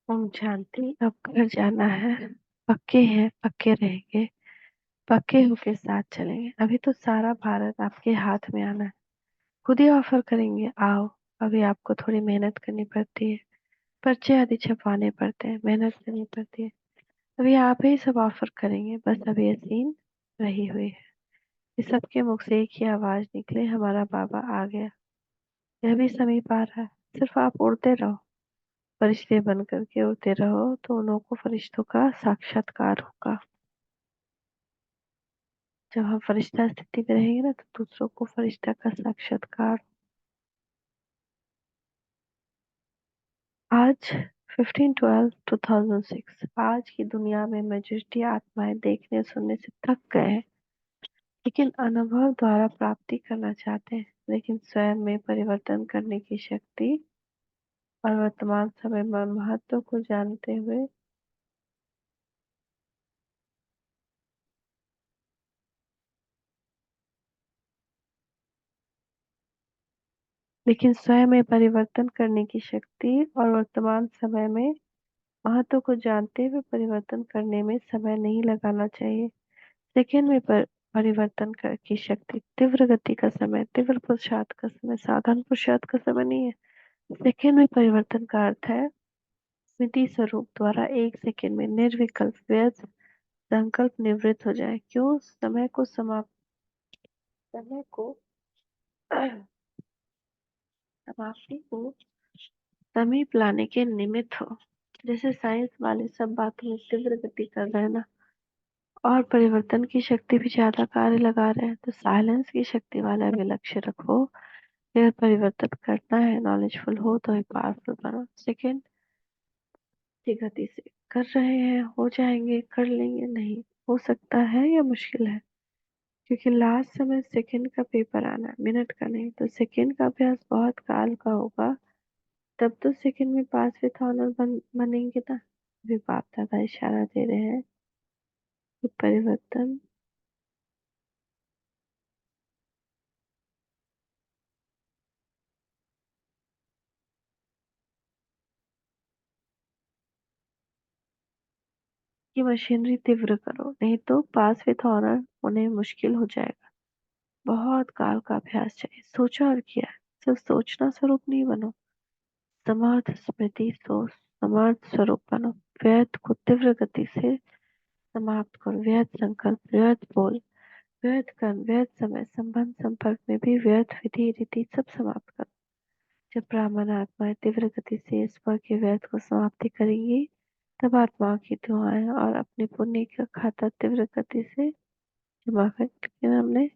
हम शांति अब घर जाना है। पक्के हैं, पक्के रहेंगे। पक्के होके साथ चलेंगे। अभी तो सारा भारत आपके हाथ में आना है। खुद ही ऑफर करेंगे, आओ। अभी आपको थोड़ी मेहनत करनी पड़ती है। पर्चे आदि छपवाने पड़ते हैं, मेहनत करनी पड़ती है। अभी आप ही सब ऑफर करेंगे। बस अभी ये सीन रही हुई है। इस सबके मुख से एक ही आवाज निकले, हमारा बाबा आ गया। यह भी समीप आ रहा है। सिर्फ आप उड़ते रहो। फरिश्ते बन करके उड़ते रहो तो उन लोगों को फरिश्तों का साक्षात्कार होगा। जब हम फरिश्ता स्थिति में रहेंगे ना, तो दूसरों को फरिश्ता का साक्षात्कार। आज 15/12/2006। आज की दुनिया में मेजॉरिटी आत्माएं देखने सुनने से थक गए हैं, लेकिन अनुभव द्वारा प्राप्ति करना चाहते हैं। लेकिन स्वयं में परिवर्तन करने की शक्ति और वर्तमान समय में महत्व को जानते हुए लेकिन स्वयं में परिवर्तन करने की शक्ति और वर्तमान समय में महत्व को जानते हुए परिवर्तन करने में समय नहीं लगाना चाहिए। सेकंड में की शक्ति, तीव्र गति का समय, तीव्र पुरुषार्थ का समय, साधन पुरुषार्थ का समय नहीं है। सेकंड में परिवर्तन का अर्थ है स्मृति स्वरूप द्वारा एक सेकंड में निर्विकल्प व्यर्थ संकल्प निवृत्त हो जाए। क्यों? समय को समाप्ति को समीप लाने के निमित्त हो। जैसे साइंस वाले सब बातों में तीव्र गति कर रहे हैं ना, और परिवर्तन की शक्ति भी ज्यादा कार्य लगा रहे हैं, तो साइलेंस की शक्ति वाला भी लक्ष्य रखो। अगर परिवर्तन करना है, नॉलेजफुल हो तो पावरफुल बनो। सेकेंड की गति से कर रहे हैं, हो जाएंगे, कर लेंगे, नहीं हो सकता है या मुश्किल है। क्योंकि लास्ट समय सेकंड का पेपर आना है, मिनट का नहीं। तो सेकंड का अभ्यास बहुत काल का होगा, तब तो सेकंड में पास विथ ऑनर बनेंगे ना। अभी बाप दादा इशारा दे रहे हैं कि परिवर्तन की मशीनरी तीव्र करो, नहीं तो पास विथ ऑनर होने मुश्किल हो जाएगा। बहुत काल का अभ्यास चाहिए। सोचा और किया। सिर्फ सोचना स्वरूप नहीं बनो, समर्थ स्मृति सोच समर्थ स्वरूप बनो। व्यर्थ को तीव्र गति से समाप्त करो। व्यर्थ संकल्प, व्यर्थ बोल, व्यर्थ कर्म, व्यर्थ समय, संबंध संपर्क में भी व्यर्थ विधि रीति सब समाप्त करो। जब ब्राह्मण आत्माएं तीव्र गति से इस पर के व्यर्थ को समाप्ति करेंगी, तब आत्माओं की दुआएं और अपने पुण्य का खाता तीव्र गति से जमा करके हमने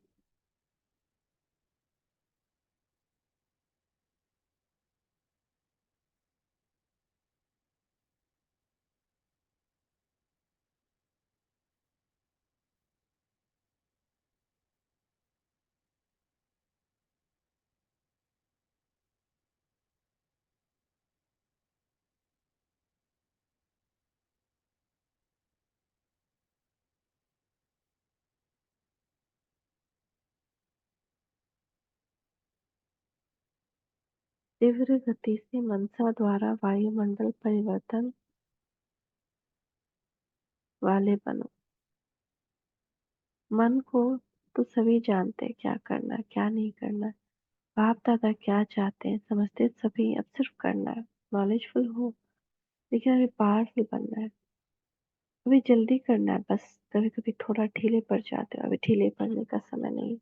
तीव्र गति से मनसा द्वारा वायुमंडल परिवर्तन वाले बनो। मन को तो सभी जानते हैं क्या करना है, क्या नहीं करना है। बाप दादा क्या चाहते हैं समझते सभी। अब सिर्फ करना है, नॉलेजफुल हो। लेकिन अभी पावरफुल बनना है, अभी जल्दी करना है। बस कभी कभी थोड़ा ढीले पड़ जाते हो, अभी ढीले पड़ने का समय नहीं।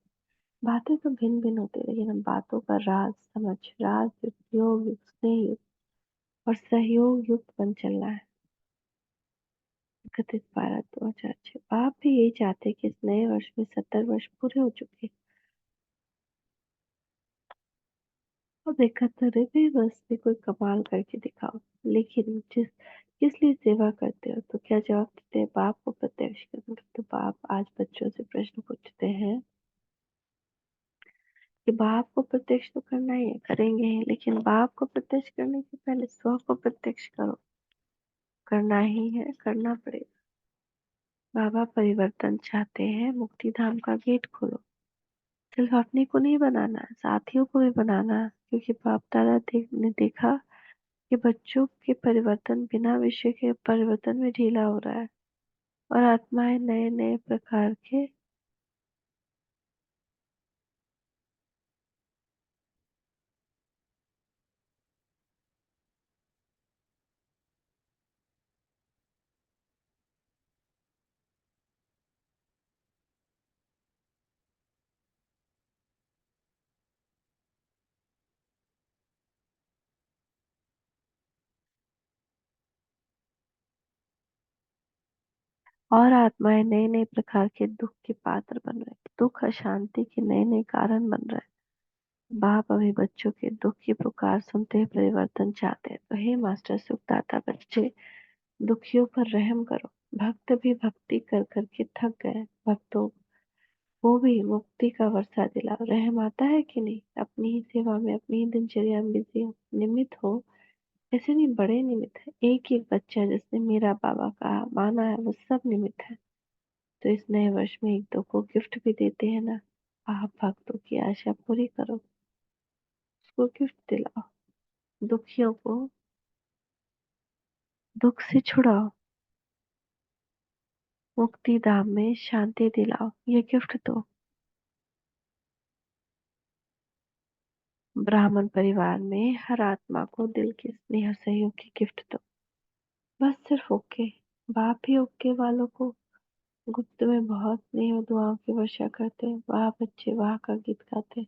बातें तो भिन्न भिन्न होती है, लेकिन हम बातों का राज समझ, राज युक्त, योग युक्त, स्नेह युक्त और सहयोग युक्त बन चलना है। 31/12/2006। आप भी यही चाहते हैं कि इस नए वर्ष में 70 वर्ष पूरे हो चुके हैं। अब 71वें वर्ष में कोई कमाल करके दिखाओ। लेकिन किस लिए सेवा करते हो? तो क्या जवाब देते हैं? बाप को प्रत्यक्ष करने का। तो बाप आज बच्चों से प्रश्न पूछते हैं कि बाप को प्रत्यक्ष तो करना ही है, करेंगे ही, लेकिन बाप को प्रत्यक्ष करने से पहले स्व को प्रत्यक्ष करो। करना ही है, करना पड़ेगा। बाबा परिवर्तन चाहते हैं, मुक्ति धाम का गेट खोलो। सिर्फ अपने को नहीं बनाना है, साथियों को भी बनाना है। क्योंकि बाप दादा ने देखा कि बच्चों के परिवर्तन बिना विषय के परिवर्तन में ढीला हो रहा है, और आत्माएं नए नए प्रकार के और आत्माएं नए नए प्रकार के दुख के पात्र बन रहे हैं, दुख अशांति के नए नए कारण बन रहे हैं। बाप अभी बच्चों के दुख की पुकार सुनते ही परिवर्तन चाहते हैं। तो हे मास्टर सुखदाता बच्चे, दुखियों पर रहम करो। भक्त भी भक्ति कर करके थक गए, भक्तों को भी मुक्ति का वर्षा दिलाओ। रहम आता है कि नहीं? अपनी ही सेवा में, अपनी ही दिनचर्या में बिजी हो, निमित्त हो। ऐसे नहीं, बड़े निमित्त है। एक एक बच्चा जिसने मेरा बाबा कहा माना है, वो सब निमित्त है। तो इस नए वर्ष में एक दो को गिफ्ट भी देते हैं ना। आप भक्तों की आशा पूरी करो, उसको गिफ्ट दिलाओ। दुखियों को दुख से छुड़ाओ, मुक्ति धाम में शांति दिलाओ, ये गिफ्ट दो। ब्राह्मण परिवार में हर आत्मा को दिल के स्नेह सहयोग की गिफ्ट दो। बस सिर्फ ओके। बाप भी ओके वालों को गुप्त में बहुत स्नेह और दुआओं की वर्षा करते हैं। वाह बच्चे वाह का गीत गाते हैं,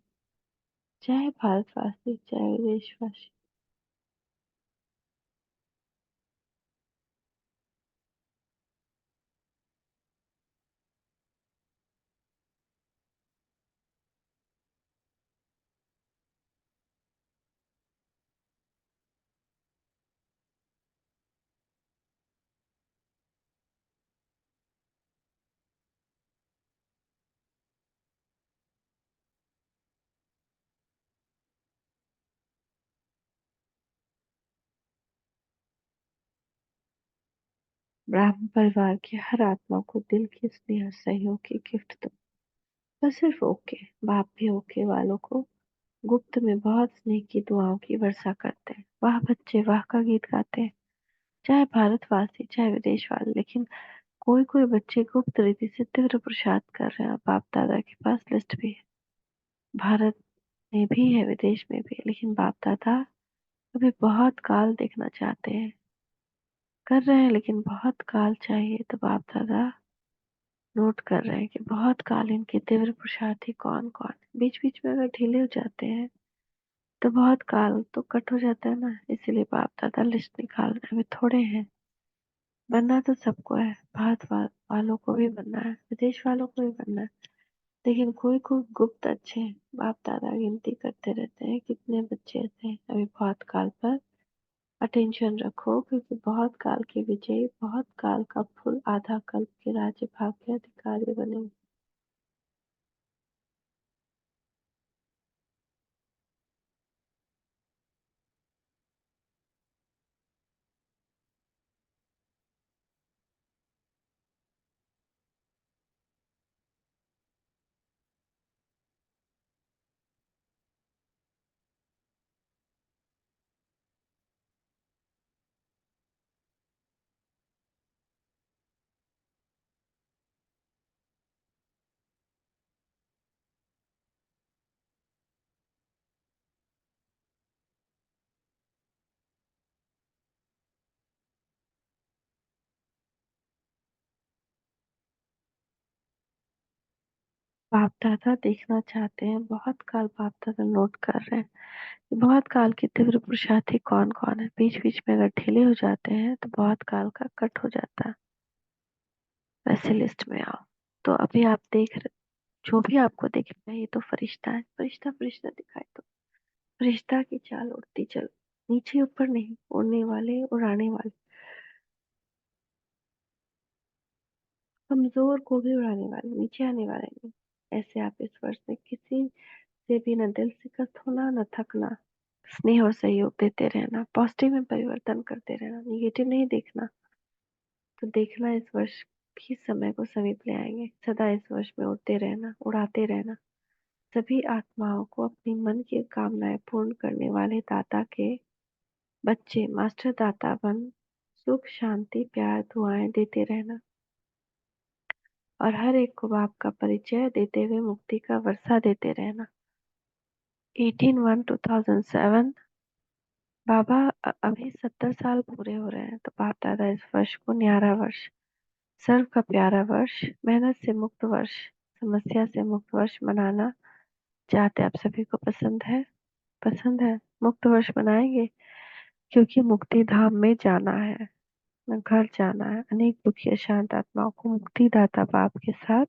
चाहे भारतवासी चाहे विदेशवासी। ब्राह्मण परिवार की हर आत्मा को दिल की स्नेह और सहयोग की गिफ्ट दो। बस सिर्फ ओके। बाप भी ओके वालों को गुप्त में बहुत स्नेह की दुआओं की वर्षा करते हैं। वाह बच्चे वाह का गीत गाते हैं, चाहे भारतवासी चाहे विदेश वाले। लेकिन कोई कोई बच्चे गुप्त रीति से तीव्र पुरुषार्थ कर रहे हैं। बाप दादा के पास लिस्ट भी है, भारत में भी है विदेश में भी है। लेकिन बाप दादा अभी बहुत काल देखना चाहते हैं, कर रहे हैं, लेकिन बहुत काल चाहिए। तो बाप दादा नोट कर रहे हैं कि बहुत काल इनके तीव्र पुरुषार्थी कौन कौन। बीच बीच में अगर ढीले हो जाते हैं तो बहुत काल तो कट हो जाता है ना। इसीलिए बाप दादा लिस्ट निकाल रहे हैं। अभी थोड़े हैं, बनना तो सबको है। वालों को भी बनना है, विदेश वालों को भी बनना है। लेकिन कोई कोई गुप्त अच्छे हैं। बाप दादा गिनती करते रहते हैं कितने बच्चे ऐसे हैं अभी बहुत काल पर। अटेंशन रखो, क्योंकि बहुत काल के विजयी बहुत काल का फूल आधा कल्प के राज्य भाग के अधिकारी बने। बाप दादा देखना चाहते हैं, बहुत काल बाप दादा नोट कर रहे हैं कि बहुत काल के तीव्र पुरुषार्थी कौन कौन है। बीच बीच में अगर ढीले हो जाते हैं तो बहुत काल का कट हो जाता है। वैसे लिस्ट में आओ। तो अभी आप देख रहे, जो भी आपको दिख रहा है ये तो फरिश्ता है। फरिश्ता फरिश्ता दिखाई दो। फरिश्ता की चाल उड़ती चल, नीचे ऊपर नहीं, उड़ने वाले उड़ाने वाले, कमजोर को भी उड़ाने वाले, नीचे आने वाले नहीं। ऐसे आप इस वर्ष में किसी से भी न दिल शिकस्त होना न थकना, स्नेह और सहयोग देते रहना, पॉजिटिव में परिवर्तन करते रहना, निगेटिव नहीं देखना। तो देखना इस वर्ष भी समय को समीप ले आएंगे। सदा इस वर्ष में उड़ते रहना, उड़ाते रहना। सभी आत्माओं को अपनी मन की कामनाएं पूर्ण करने वाले दाता के बच्चे मास्टर दाता बन सुख शांति प्यार दुआएं देते रहना और हर एक को बाप का परिचय देते हुए मुक्ति का वर्षा देते रहना। 18/1/2007 बाबा अभी 70 साल पूरे हो रहे हैं, तो बाप दादा इस वर्ष को न्यारा वर्ष, सर्व का प्यारा वर्ष, मेहनत से मुक्त वर्ष, समस्या से मुक्त वर्ष मनाना चाहते। आप सभी को पसंद है? पसंद है? मुक्त वर्ष मनाएंगे, क्योंकि मुक्ति धाम में जाना है, घर जाना है। अनेक दुखी शांत आत्माओं को मुक्ति दाता बाप के साथ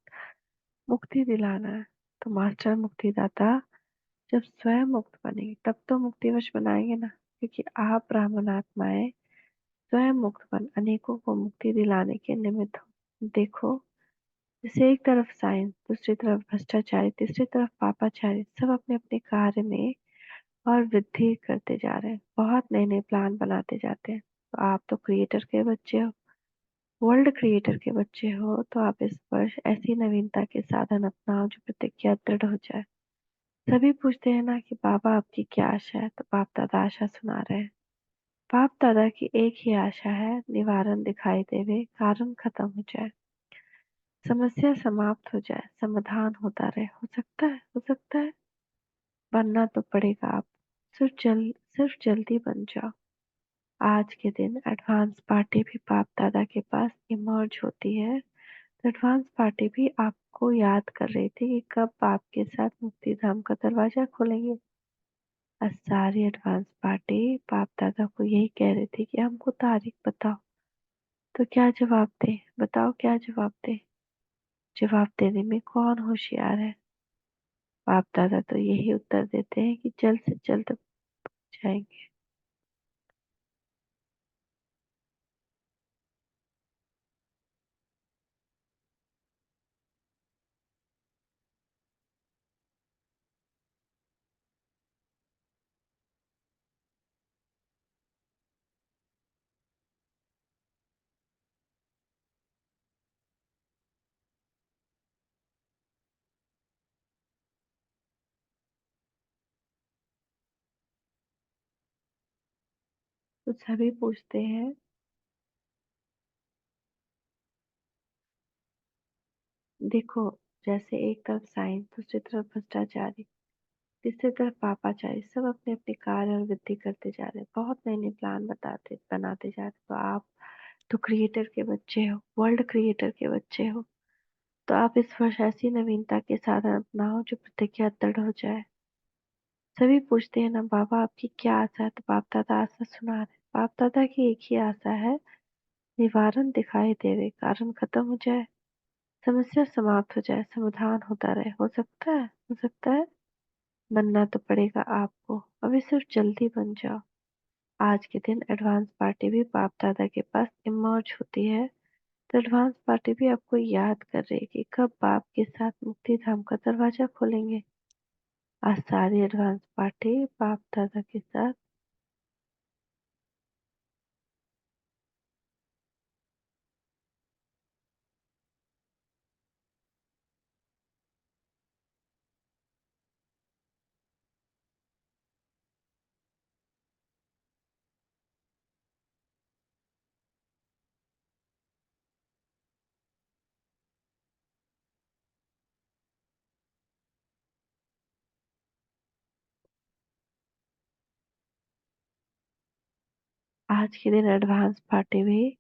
मुक्ति दिलाना है। तो मास्टर मुक्ति दाता जब स्वयं मुक्त बनेंगे तब तो मुक्ति वर्ष मनाएंगे ना, क्योंकि आप ब्राह्मण आत्माएं स्वयं मुक्त बन अनेकों को मुक्ति दिलाने के निमित्त हो। देखो, जैसे एक तरफ साइंस, दूसरी तरफ भ्रष्टाचारी, तीसरी तरफ पापाचारी, सब अपने अपने कार्य में और वृद्धि करते जा रहे हैं, बहुत नए नए प्लान बनाते जाते हैं। तो आप तो क्रिएटर के बच्चे हो, वर्ल्ड क्रिएटर के बच्चे हो, तो आप इस वर्ष ऐसी नवीनता के साधन अपनाओ जो प्रतिज्ञा दृढ़ हो जाए। सभी पूछते हैं ना कि बाबा आपकी क्या आशा है, तो बाप दादा आशा सुना रहे हैं। बाप दादा की एक ही आशा है, निवारण दिखाई देवे, कारण खत्म हो जाए, समस्या समाप्त हो जाए, समाधान होता रहे। हो सकता है? हो सकता है? बनना तो पड़ेगा आप, सिर्फ जल्दी बन जाओ। आज के दिन एडवांस पार्टी भी बाप दादा के पास इमर्ज होती है। तो एडवांस पार्टी भी आपको याद कर रही थी कि कब आपके साथ मुक्ति धाम का दरवाजा खोलेंगे। और सारी एडवांस पार्टी बाप दादा को यही कह रही थी कि हमको तारीख बताओ। तो क्या जवाब दे? बताओ क्या जवाब दे? जवाब देने में कौन होशियार है? बाप दादा तो यही उत्तर देते हैं कि जल्द से जल्द जाएंगे। तो सभी पूछते हैं, देखो, जैसे एक तरफ साइंस, दूसरी तरफ भ्रष्टाचारी, तीसरी तरफ पापाचारी, सब अपने अपने कार्य और वृद्धि करते जा रहे हैं, बहुत नए नए प्लान बनाते जा रहे हैं। तो आप तो क्रिएटर के बच्चे हो, वर्ल्ड क्रिएटर के बच्चे हो, तो आप इस वर्ष ऐसी नवीनता के साधन अपनाओ जो प्रतिज्ञा दृढ़ हो जाए। सभी पूछते हैं ना बाबा आपकी क्या आशा है, तो बाप दादा आशा सुना रहे। बाप दादा की एक ही आशा है, निवारण दिखाई देवे, कारण खत्म हो जाए, समस्या समाप्त हो जाए, समाधान होता रहे। हो सकता है? हो सकता है? बनना तो पड़ेगा आपको, अभी सिर्फ जल्दी बन जाओ। आज के दिन एडवांस पार्टी भी बाप दादा के पास इमर्ज होती है। तो एडवांस पार्टी भी आपको याद कर रही है कि कब बाप के साथ मुक्ति धाम का दरवाजा खोलेंगे। आज सारी एडवांस पार्टी बाप दादा के साथ। आज के दिन एडवांस पार्टी भी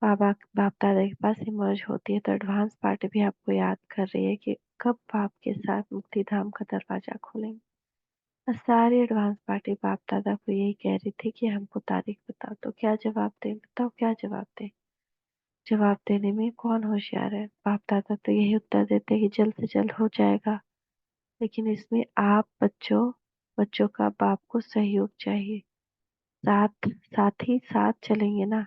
बाबा बाप दादा के पास इमर्ज होती है। तो एडवांस पार्टी भी आपको याद कर रही है कि कब बाप के साथ मुक्ति धाम का दरवाजा खोलेंगे। और सारी एडवांस पार्टी बाप दादा को यही कह रही थी कि हमको तारीख बताओ। तो क्या जवाब दें? बताओ क्या जवाब दें? जवाब देने में कौन होशियार है? बाप दादा तो यही उत्तर देते हैं कि जल्द से जल्द हो जाएगा। लेकिन इसमें आप बच्चों का बाप को सहयोग चाहिए। साथ ही साथ चलेंगे ना?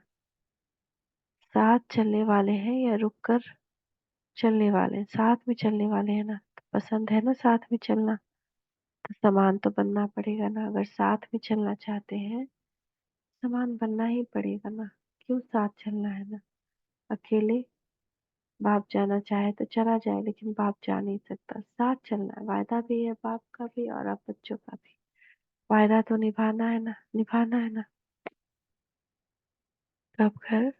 साथ चलने वाले हैं या रुक कर चलने वाले हैं? साथ में चलने वाले हैं ना? तो पसंद है ना साथ में चलना? तो समान तो बनना पड़ेगा ना। अगर साथ में चलना चाहते हैं, समान बनना ही पड़ेगा ना। क्यों साथ चलना है ना? अकेले बाप जाना चाहे तो चला जाए, लेकिन बाप जा नहीं सकता। साथ चलना है, वायदा भी है बाप का भी और आप बच्चों का भी। वायदा तो निभाना है ना, निभाना है ना। कब घर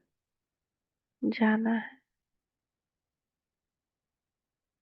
जाना है।